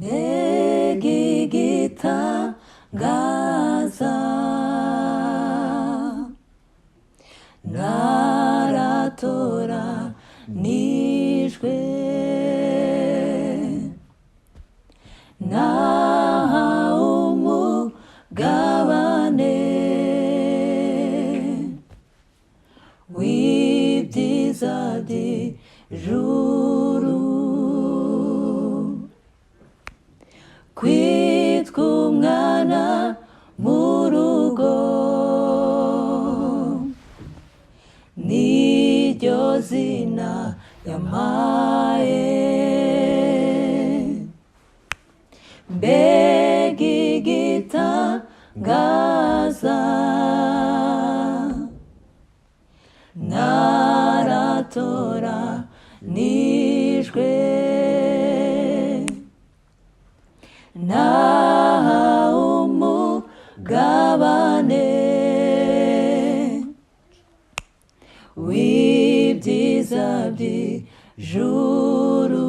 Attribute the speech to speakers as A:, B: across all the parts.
A: mbega igitangaza naratoranijwe nahawe umugabane w'ibyiza by'ijuru kwitwa umwana mu rugo niryo zina yampaye mbega igitangaza naratoranijwe nahawe umugabane w'ibyiza by'ijuru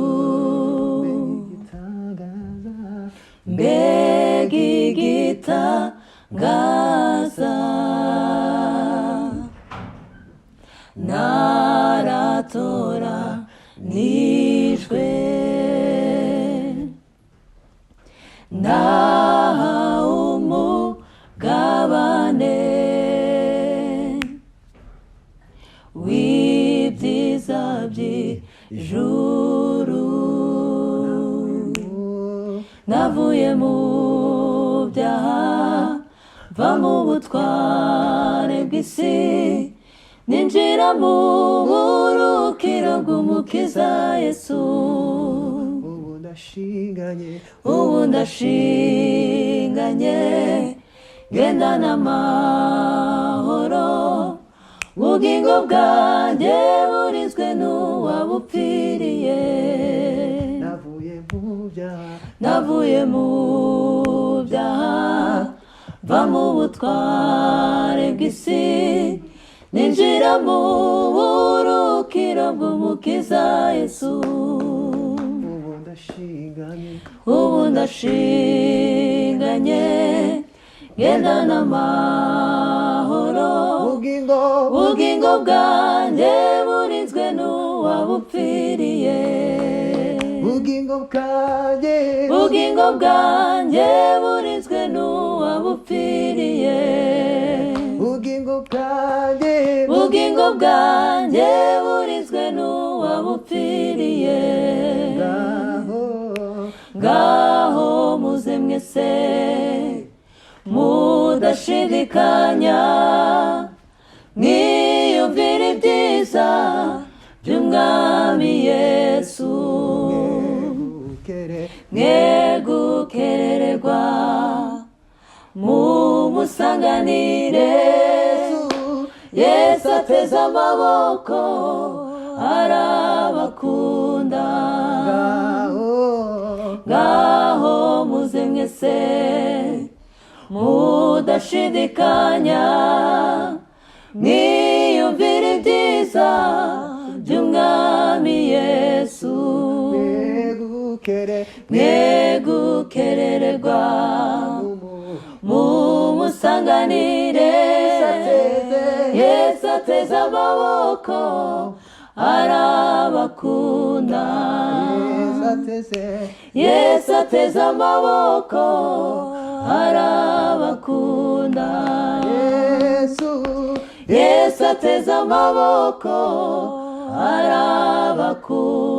A: mbega igitangaza naratoranijwe nahawe umugabane w'ibyiza by'ijuru navuye mu byaha va mu butware bw'isi ninjira mu burukiro bw'umukiza Yesu ubu ndashinganye ngendana amahoro ubugingo bwanjye burinzwe n'uwabupfiriye navuye mu byaha va mu butware bw'isi ninjira mu burukiro bw'umukiza Yesu ubu ndashinganye ngendana amahoro ubugingo bwanjye burinzwe n'uwabupfiriye ubugingo bwanjye burinzwe n'uwabupfiriye ubugingo bwanjye burinzwe n'uwabupfiriye ngaho muze mwese mudashidikanya mwiyumvire ibyiza by'umwami Yesu mwegukererwa mumusanganire Yesu ateze amaboko arabakunda ngaho muze mwese mudashidikanya mwiyumvire ibyiza by'umwami Yesu mwegukererwa mumusanganire Yesu ateze amaboko arabakunda Yesu ateze amaboko arabakunda Yesu ateze amaboko arabakunda